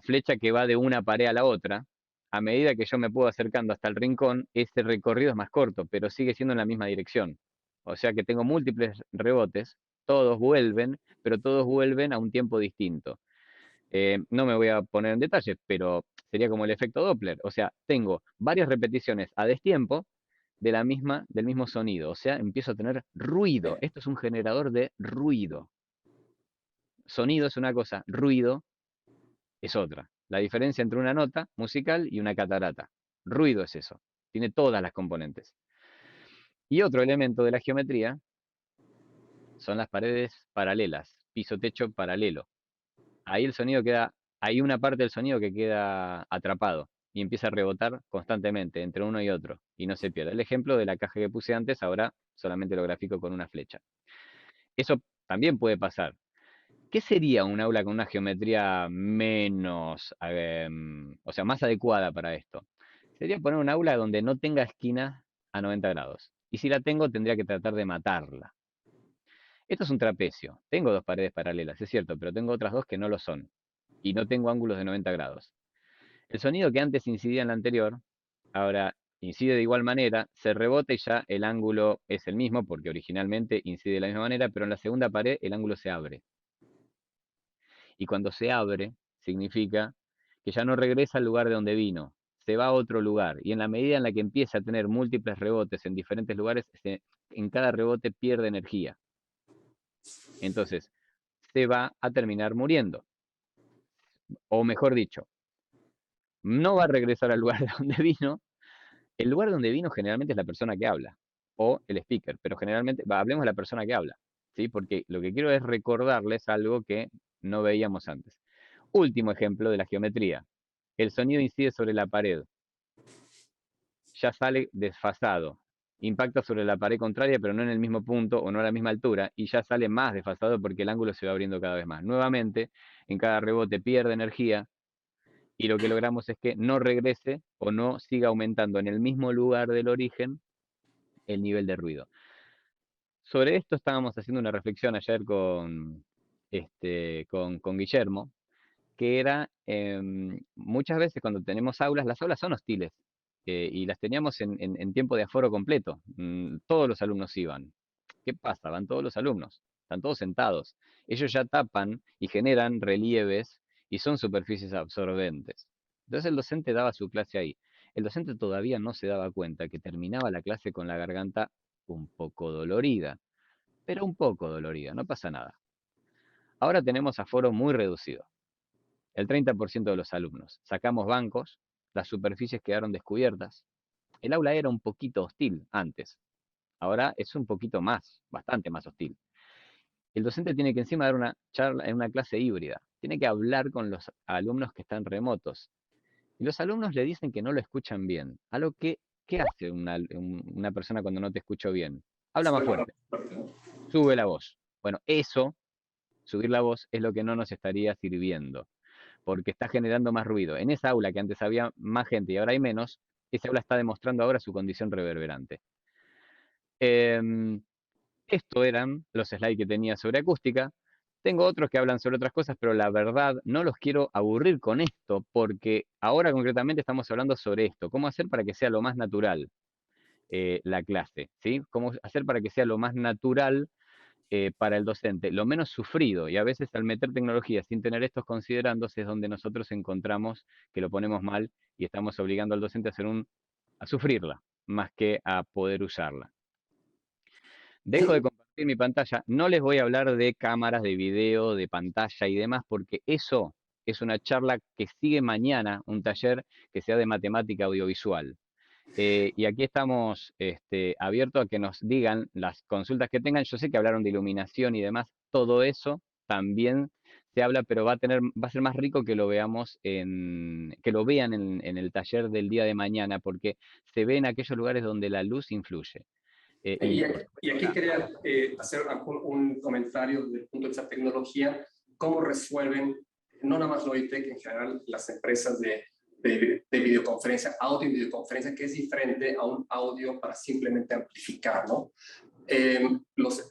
flecha que va de una pared a la otra, a medida que yo me puedo acercando hasta el rincón, ese recorrido es más corto, pero sigue siendo en la misma dirección. O sea que tengo múltiples rebotes, todos vuelven, pero todos vuelven a un tiempo distinto. No me voy a poner en detalles, pero sería como el efecto Doppler. O sea, tengo varias repeticiones a destiempo del mismo sonido. O sea, empiezo a tener ruido. Esto es un generador de ruido. Sonido es una cosa, ruido es otra. La diferencia entre una nota musical y una catarata. Ruido es eso. Tiene todas las componentes. Y otro elemento de la geometría son las paredes paralelas, piso-techo paralelo. Ahí el sonido queda, hay una parte del sonido que queda atrapado y empieza a rebotar constantemente entre uno y otro y no se pierde. El ejemplo de la caja que puse antes, ahora solamente lo grafico con una flecha. Eso también puede pasar. ¿Qué sería un aula con una geometría menos, o sea, más adecuada para esto? Sería poner un aula donde no tenga esquinas a 90 grados. Y si la tengo, tendría que tratar de matarla. Esto es un trapecio. Tengo 2 paredes paralelas, es cierto, pero tengo otras 2 que no lo son. Y no tengo ángulos de 90 grados. El sonido que antes incidía en la anterior, ahora incide de igual manera, se rebota y ya el ángulo es el mismo, porque originalmente incide de la misma manera, pero en la segunda pared el ángulo se abre. Y cuando se abre, significa que ya no regresa al lugar de donde vino, se va a otro lugar. Y en la medida en la que empieza a tener múltiples rebotes en diferentes lugares, en cada rebote pierde energía. Entonces, se va a terminar muriendo. O mejor dicho, no va a regresar al lugar de donde vino. El lugar donde vino generalmente es la persona que habla, o el speaker, pero generalmente, hablemos de la persona que habla, ¿sí? Porque lo que quiero es recordarles algo que no veíamos antes. Último ejemplo de la geometría. El sonido incide sobre la pared, ya sale desfasado. Impacta sobre la pared contraria, pero no en el mismo punto o no a la misma altura, y ya sale más desfasado porque el ángulo se va abriendo cada vez más. Nuevamente, en cada rebote pierde energía, y lo que logramos es que no regrese o no siga aumentando en el mismo lugar del origen el nivel de ruido. Sobre esto estábamos haciendo una reflexión ayer con Guillermo, que era muchas veces cuando tenemos aulas, las aulas son hostiles y las teníamos en tiempo de aforo completo. Todos los alumnos iban. ¿Qué pasa? Van todos los alumnos, están todos sentados. Ellos ya tapan y generan relieves y son superficies absorbentes. Entonces el docente daba su clase ahí. El docente todavía no se daba cuenta que terminaba la clase con la garganta un poco dolorida, pero un poco dolorida, no pasa nada. Ahora tenemos aforo muy reducido, el 30% de los alumnos. Sacamos bancos, las superficies quedaron descubiertas. El aula era un poquito hostil antes, ahora es un poquito más, bastante más hostil. El docente tiene que encima dar una charla en una clase híbrida, tiene que hablar con los alumnos que están remotos. Y los alumnos le dicen que no lo escuchan bien. A lo que, ¿qué hace una persona cuando no te escucha bien? Habla más fuerte, sube la voz. Bueno, eso, subir la voz, es lo que no nos estaría sirviendo, porque está generando más ruido. En esa aula que antes había más gente y ahora hay menos, ese aula está demostrando ahora su condición reverberante. Esto eran los slides que tenía sobre acústica. Tengo otros que hablan sobre otras cosas, pero la verdad no los quiero aburrir con esto, porque ahora concretamente estamos hablando sobre esto, cómo hacer para que sea lo más natural la clase, ¿sí? Cómo hacer para que sea lo más natural para el docente, lo menos sufrido, y a veces al meter tecnología sin tener estos considerandos es donde nosotros encontramos que lo ponemos mal y estamos obligando al docente a sufrirla, más que a poder usarla. Dejo de compartir mi pantalla. No les voy a hablar de cámaras, de video, de pantalla y demás, porque eso es una charla que sigue mañana, un taller que sea de matemática audiovisual. Y aquí estamos abiertos a que nos digan las consultas que tengan. Yo sé que hablaron de iluminación y demás. Todo eso también se habla, pero va a ser más rico que lo veamos que lo vean en el taller del día de mañana, porque se ve en aquellos lugares donde la luz influye. Y aquí quería hacer un comentario desde el punto de vista de tecnología, cómo resuelven, no nada más Logitech, en general las empresas de videoconferencia, audio y videoconferencia, que es diferente a un audio para simplemente amplificar, ¿no? En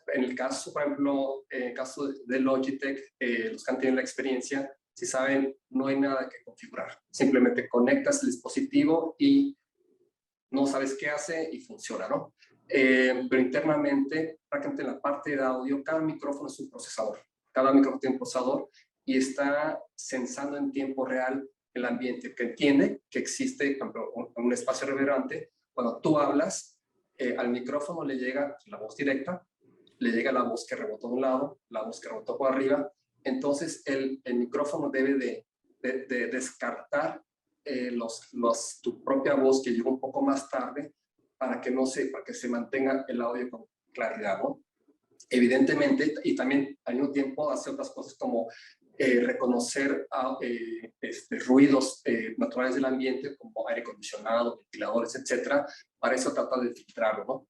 el caso, por ejemplo, en el caso de Logitech, los que han tenido la experiencia, si saben, no hay nada que configurar. Simplemente conectas el dispositivo y no sabes qué hace y funciona, ¿no? Pero internamente, prácticamente en la parte de audio, cada micrófono es un procesador. Cada micrófono tiene un procesador y está sensando en tiempo real el ambiente, que entiende que existe, por ejemplo, un espacio reverberante. Cuando tú hablas, al micrófono le llega la voz directa, le llega la voz que rebotó de un lado, la voz que rebotó por arriba. Entonces, el micrófono debe de descartar tu propia voz que llegó un poco más tarde para que se mantenga el audio con claridad, ¿no? Evidentemente, y también al mismo tiempo hace otras cosas como reconocer ruidos naturales del ambiente, como aire acondicionado, ventiladores, etcétera. Para eso trata de filtrarlo, ¿no?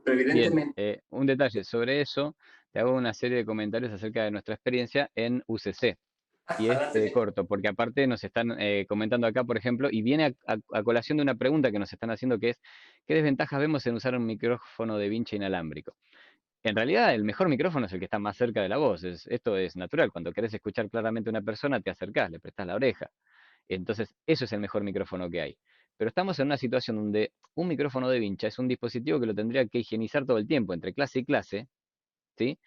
Pero evidentemente... Bien, un detalle sobre eso, te hago una serie de comentarios acerca de nuestra experiencia en UCC. Y es corto, porque aparte nos están comentando acá, por ejemplo, y viene a colación de una pregunta que nos están haciendo, que es, ¿qué desventajas vemos en usar un micrófono de vincha inalámbrico? En realidad, el mejor micrófono es el que está más cerca de la voz. Esto es natural. Cuando querés escuchar claramente a una persona, te acercás, le prestás la oreja. Entonces, eso es el mejor micrófono que hay. Pero estamos en una situación donde un micrófono de vincha es un dispositivo que lo tendría que higienizar todo el tiempo, entre clase y clase, ¿sí?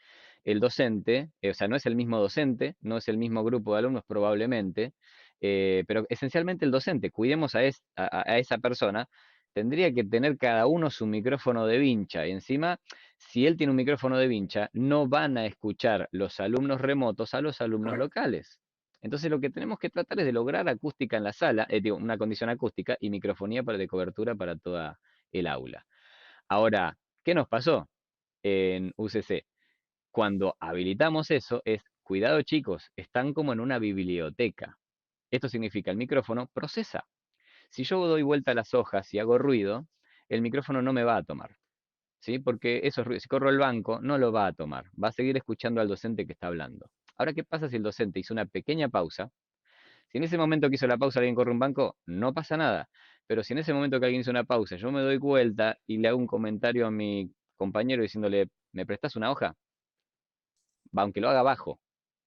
El docente, o sea, no es el mismo docente, no es el mismo grupo de alumnos probablemente, pero esencialmente el docente, cuidemos a esa persona, tendría que tener cada uno su micrófono de vincha. Y encima, si él tiene un micrófono de vincha, no van a escuchar los alumnos remotos a los alumnos locales. Entonces lo que tenemos que tratar es de lograr acústica en la sala, digo, una condición acústica y microfonía de cobertura para toda el aula. Ahora, ¿qué nos pasó en UCC? Cuando habilitamos eso es, cuidado chicos, están como en una biblioteca. Esto significa el micrófono procesa. Si yo doy vuelta a las hojas y hago ruido, el micrófono no me va a tomar, ¿sí? Porque esos ruidos, si corro el banco, no lo va a tomar. Va a seguir escuchando al docente que está hablando. Ahora, ¿qué pasa si el docente hizo una pequeña pausa? Si en ese momento que hizo la pausa alguien corre un banco, no pasa nada. Pero si en ese momento que alguien hizo una pausa, yo me doy vuelta y le hago un comentario a mi compañero diciéndole, ¿me prestás una hoja? Aunque lo haga abajo,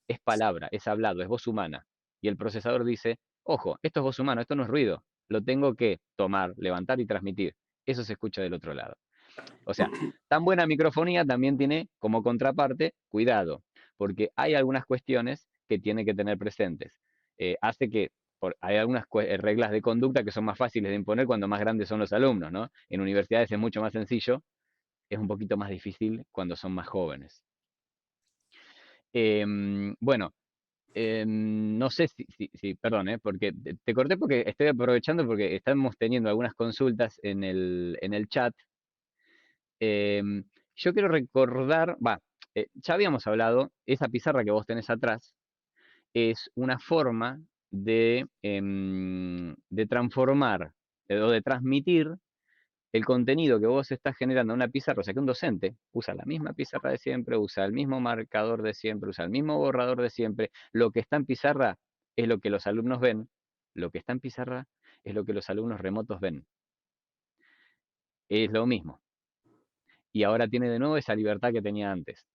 es palabra, es hablado, es voz humana. Y el procesador dice, ojo, esto es voz humana, esto no es ruido. Lo tengo que tomar, levantar y transmitir. Eso se escucha del otro lado. O sea, tan buena microfonía también tiene como contraparte, cuidado, porque hay algunas cuestiones que tiene que tener presentes. Hace que hay algunas reglas de conducta que son más fáciles de imponer cuando más grandes son los alumnos, ¿no? En universidades es mucho más sencillo, es un poquito más difícil cuando son más jóvenes. Bueno, no sé perdón, porque te corté porque estoy aprovechando porque estamos teniendo algunas consultas en el chat. Em, yo quiero recordar, ya habíamos hablado, esa pizarra que vos tenés atrás es una forma de transformar o de transmitir el contenido que vos estás generando en una pizarra, o sea que un docente usa la misma pizarra de siempre, usa el mismo marcador de siempre, usa el mismo borrador de siempre. Lo que está en pizarra es lo que los alumnos ven, lo que está en pizarra es lo que los alumnos remotos ven. es lo mismo. Y ahora tiene de nuevo esa libertad que tenía antes.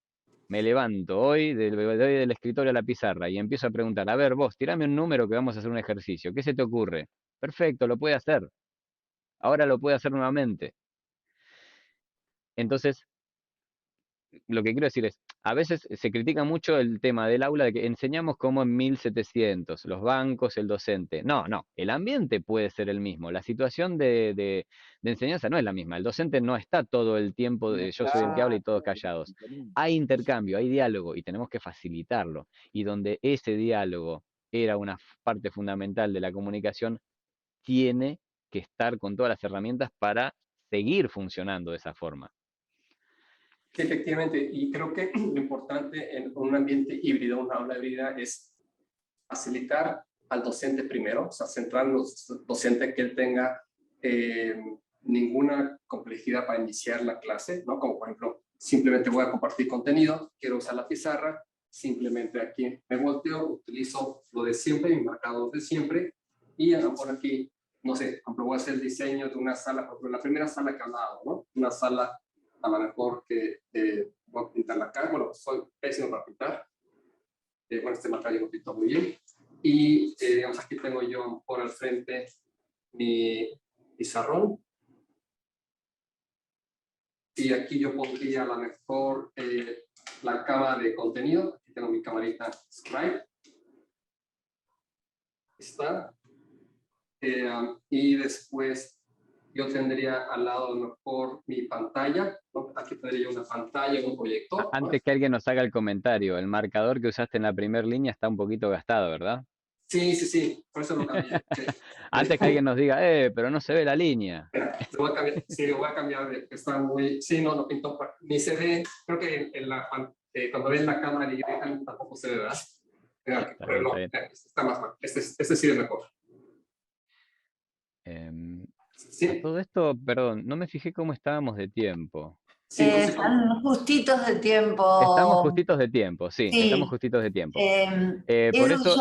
Me levanto hoy, doy del escritorio a la pizarra y empiezo a preguntar, a ver vos, tirame un número que vamos a hacer un ejercicio, ¿qué se te ocurre? Perfecto, lo puede hacer. Ahora lo puede hacer nuevamente. Entonces, lo que quiero decir es, a veces se critica mucho el tema del aula de que enseñamos como en 1700, los bancos, el docente. No, no, el ambiente puede ser el mismo, la situación de enseñanza no es la misma, el docente no está todo el tiempo de yo soy el que habla y todos callados. Hay intercambio, hay diálogo y tenemos que facilitarlo. Y donde ese diálogo era una parte fundamental de la comunicación, tiene que estar con todas las herramientas para seguir funcionando de esa forma. Sí, efectivamente, y creo que lo importante en un ambiente híbrido, una aula híbrida, es facilitar al docente primero, o sea, centrar en los docentes que él tenga ninguna complejidad para iniciar la clase, ¿no? Como por ejemplo, simplemente voy a compartir contenido, quiero usar la pizarra, simplemente aquí me volteo, utilizo lo de siempre, mi marcador de siempre, y a lo mejor aquí, no sé, por ejemplo, voy a hacer el diseño de una sala, por ejemplo, la primera sala que he hablado, ¿no? Una sala a lo mejor que voy a pintarla acá, bueno, soy pésimo para pintar, bueno, este marcador lo pinto muy bien, y digamos, aquí tengo yo por al frente mi pizarrón, y aquí yo pondría a lo mejor la cámara de contenido, aquí tengo mi camarita Scribe, está, y después yo tendría al lado a lo mejor mi pantalla, ¿no? Aquí tendría yo una pantalla, un proyector. Antes que alguien nos haga el comentario, el marcador que usaste en la primera línea está un poquito gastado, ¿verdad? Sí, sí, sí, por eso lo cambié. Sí. Antes que alguien nos diga, pero no se ve la línea. Lo voy a cambiar, sí, lo voy a cambiar, está muy, sí, no, no pintó, ni se ve, creo que cuando ves la cámara directa tampoco se ve, ¿verdad? Está bien, está bien. Está más mal, este sí es mejor. A todo esto, perdón, no me fijé cómo estábamos de tiempo. Sí, están justitos de tiempo. Estamos justitos de tiempo, sí, estamos justitos de tiempo. Por eso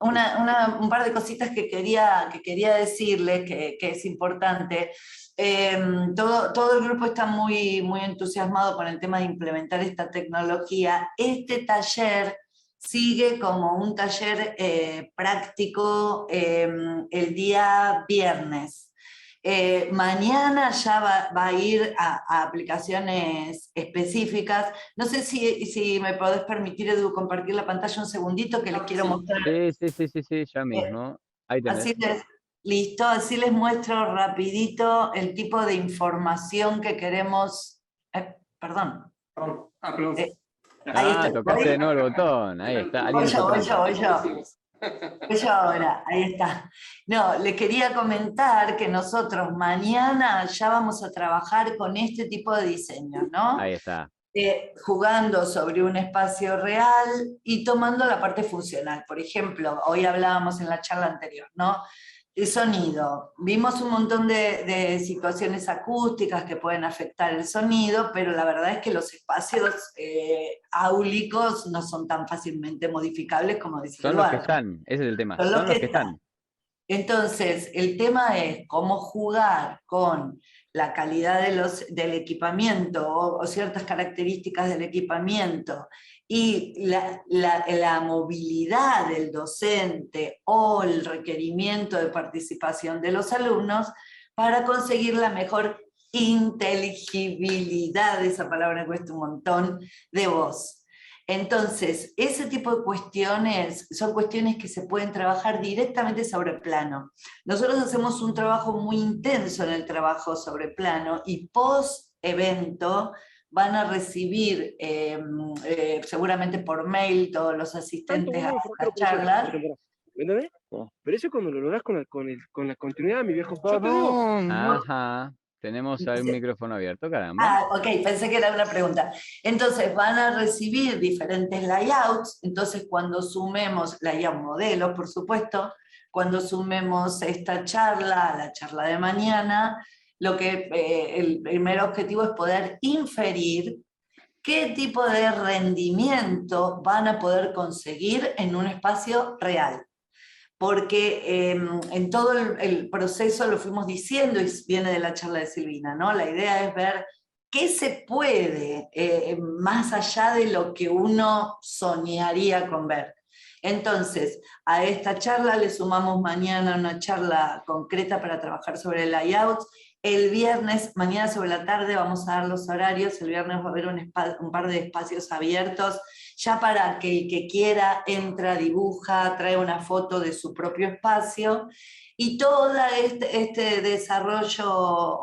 un par de cositas que quería decirles que es importante. Todo el grupo está muy, muy entusiasmado con el tema de implementar esta tecnología. Este taller sigue como un taller práctico el día viernes. Mañana ya va a ir a aplicaciones específicas. No sé si me podés permitir, Edu, compartir la pantalla un segundito que les quiero mostrar. Sí, ya mismo. Ahí tenés. Listo, así les muestro rapidito el tipo de información que queremos. Perdón. Perdón. Ahí está. Tocaste de nuevo el botón. Ahí está. Voy yo. Yo ahora, ahí está. No, les quería comentar que nosotros mañana ya vamos a trabajar con este tipo de diseños, ¿no? Ahí está. Jugando sobre un espacio real y tomando la parte funcional. Por ejemplo, hoy hablábamos en la charla anterior, ¿no? El sonido. Vimos un montón de situaciones acústicas que pueden afectar el sonido, pero la verdad es que los espacios áulicos no son tan fácilmente modificables como decía Son los que están, ese es el tema. Son los que están. Entonces, el tema es cómo jugar con la calidad del equipamiento o ciertas características del equipamiento y la movilidad del docente o el requerimiento de participación de los alumnos para conseguir la mejor inteligibilidad, esa palabra cuesta un montón, de voz. Entonces, ese tipo de cuestiones son cuestiones que se pueden trabajar directamente sobre plano. Nosotros hacemos un trabajo muy intenso en el trabajo sobre plano y post-evento van a recibir seguramente por mail todos los asistentes a la charla. ¿Entendés? Pero eso cuando lo logras con la continuidad de mi viejo. Ajá. Tenemos ahí un micrófono abierto, caramba. Ok, pensé que era una pregunta. Entonces van a recibir diferentes layouts, entonces cuando sumemos layout modelos, por supuesto, cuando sumemos esta charla a la charla de mañana, el primer objetivo es poder inferir qué tipo de rendimiento van a poder conseguir en un espacio real. porque en todo el proceso lo fuimos diciendo y viene de la charla de Silvina, ¿no? La idea es ver qué se puede, más allá de lo que uno soñaría con ver. Entonces, a esta charla le sumamos mañana una charla concreta para trabajar sobre el layout. El viernes, mañana sobre la tarde, vamos a dar los horarios. El viernes va a haber un par de espacios abiertos, ya para que el que quiera entra, dibuja, trae una foto de su propio espacio. Y todo este desarrollo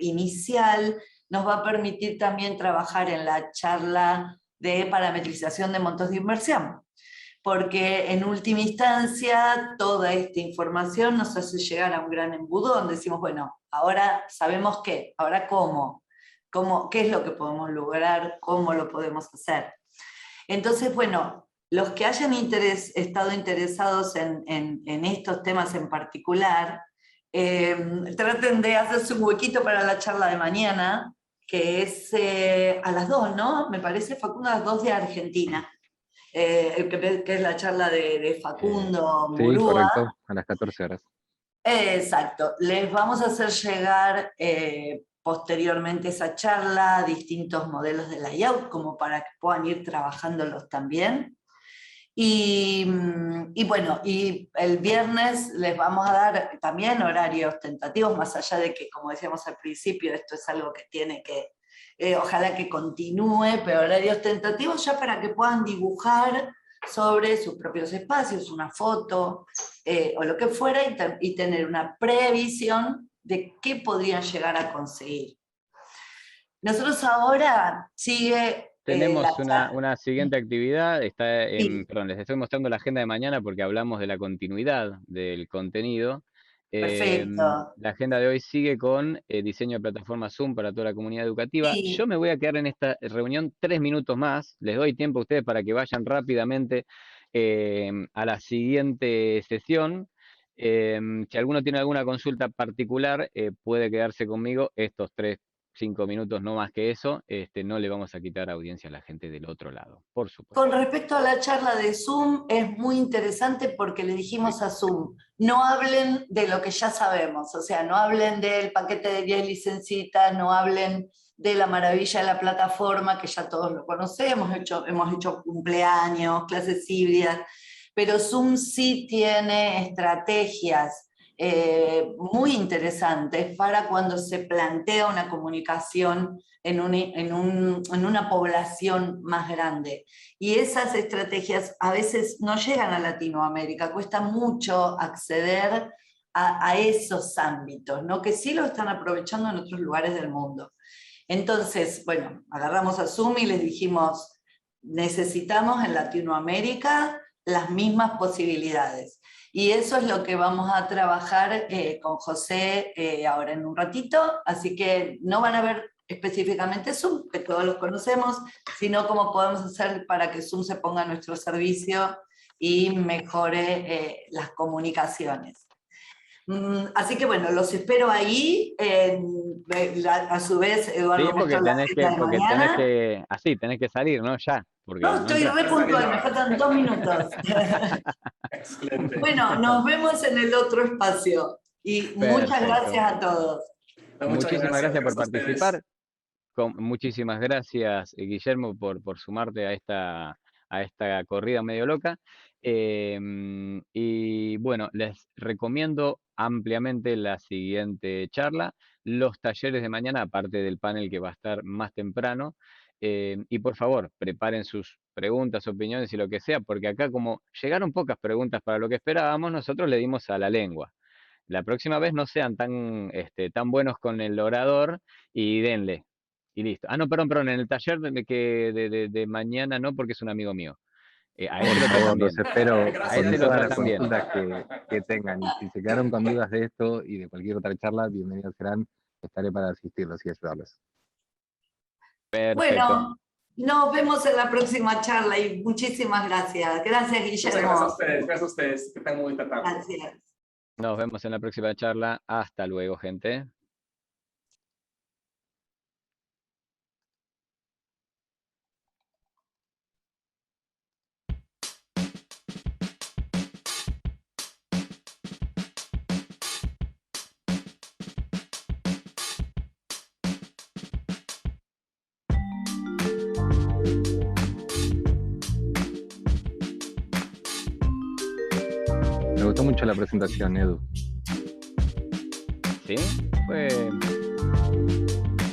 inicial nos va a permitir también trabajar en la charla de parametrización de montos de inversión, porque en última instancia toda esta información nos hace llegar a un gran embudo donde decimos, bueno, ahora sabemos qué, ahora cómo, qué es lo que podemos lograr, cómo lo podemos hacer. Entonces, bueno, los que hayan estado interesados en estos temas en particular, traten de hacerse un huequito para la charla de mañana, que es a las 2, ¿no? Me parece, Facundo, a las 2 de Argentina. Que es la charla de Facundo Sí, Murúa. correcto, a las 14 horas. Exacto. Les vamos a hacer llegar posteriormente esa charla, distintos modelos de layout, como para que puedan ir trabajándolos también. Y bueno, y el viernes les vamos a dar también horarios tentativos, más allá de que, como decíamos al principio, esto es algo que tiene que, ojalá que continúe, pero horarios tentativos ya para que puedan dibujar sobre sus propios espacios, una foto o lo que fuera, y tener una previsión de qué podrían llegar a conseguir. Nosotros ahora sigue... Tenemos una siguiente actividad, Sí. perdón, les estoy mostrando la agenda de mañana porque hablamos de la continuidad del contenido. Perfecto. La agenda de hoy sigue con diseño de plataforma Zoom para toda la comunidad educativa. Sí. Yo me voy a quedar en esta reunión 3 minutos más, les doy tiempo a ustedes para que vayan rápidamente a la siguiente sesión. Si alguno tiene alguna consulta particular, puede quedarse conmigo estos 5 minutos, no más que eso. No le vamos a quitar audiencia a la gente del otro lado, por supuesto. Con respecto a la charla de Zoom, es muy interesante porque le dijimos a Zoom, no hablen de lo que ya sabemos, o sea, no hablen del paquete de 10 licencitas, no hablen de la maravilla de la plataforma, que ya todos lo conocemos, hemos hecho cumpleaños, clases híbridas, pero Zoom sí tiene estrategias muy interesantes para cuando se plantea una comunicación en una población más grande. Y esas estrategias a veces no llegan a Latinoamérica, cuesta mucho acceder a esos ámbitos, ¿no? Que sí lo están aprovechando en otros lugares del mundo. Entonces, bueno, agarramos a Zoom y les dijimos, necesitamos en Latinoamérica las mismas posibilidades. Y eso es lo que vamos a trabajar con José ahora en un ratito, así que no van a ver específicamente Zoom, que todos los conocemos, sino cómo podemos hacer para que Zoom se ponga a nuestro servicio y mejore las comunicaciones. Así que bueno, los espero ahí. A su vez, Eduardo, Sí, porque tenés tenés que salir, ¿no? Ya. Porque no, no estoy entras. re puntual, me faltan 2 minutos. Excelente. Bueno, nos vemos en el otro espacio. Y muchas Perfecto. gracias a todos. Muchísimas gracias por a ustedes. participar. Muchísimas gracias, Guillermo, por sumarte a esta corrida medio loca. Y bueno, les recomiendo ampliamente la siguiente charla, los talleres de mañana, aparte del panel que va a estar más temprano. Y por favor, preparen sus preguntas, opiniones y lo que sea, porque acá como llegaron pocas preguntas para lo que esperábamos, nosotros le dimos a la lengua. La próxima vez no sean tan buenos con el orador y denle. Y listo. Ah, no, perdón, en el taller de mañana no, porque es un amigo mío. A Por ese lo favor, tratan bien. los espero A con ese lo todas las tratan bien. consultas que tengan. Y si se quedaron con dudas de esto y de cualquier otra charla, bienvenidos serán. Estaré para asistirlos y ayudarlos. Perfecto. Bueno, nos vemos en la próxima charla y muchísimas gracias. Gracias, Guillermo. Muchas gracias a ustedes. Gracias a ustedes. Que tengan muy buena tarde. Gracias. Nos vemos en la próxima charla. Hasta luego, gente. mucho la presentación, Edu. ¿Sí? Fue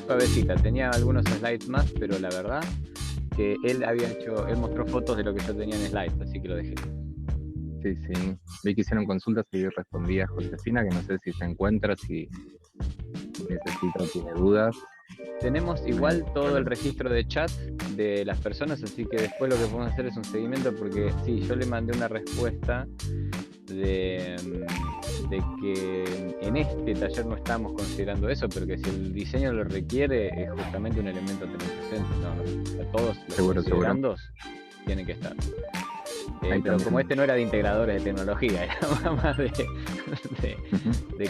suavecita, tenía algunos slides más, pero la verdad que él mostró fotos de lo que yo tenía en slides, así que lo dejé. Sí, sí. Vi que hicieron consultas y yo respondí a Josefina, que no sé si se encuentra, si necesita o tiene dudas. Tenemos igual todo el registro de chat de las personas, así que después lo que podemos hacer es un seguimiento, porque sí, yo le mandé una respuesta de que en este taller no estamos considerando eso, pero que si el diseño lo requiere es justamente un elemento a tener presente. No, todos los considerandos tienen que estar. Pero como este no era de integradores de tecnología, era más de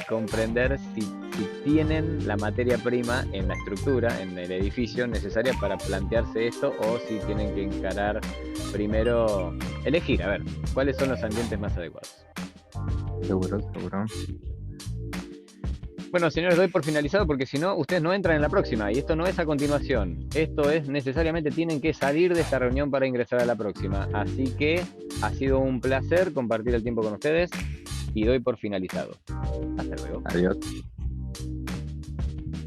comprender si tienen la materia prima en la estructura, en el edificio necesaria para plantearse esto, o si tienen que encarar primero, elegir, a ver, cuáles son los ambientes más adecuados. Seguro. Bueno, señores, doy por finalizado porque si no, ustedes no entran en la próxima y esto no es a continuación. Esto es necesariamente tienen que salir de esta reunión para ingresar a la próxima. Así que ha sido un placer compartir el tiempo con ustedes y doy por finalizado. Hasta luego. Adiós.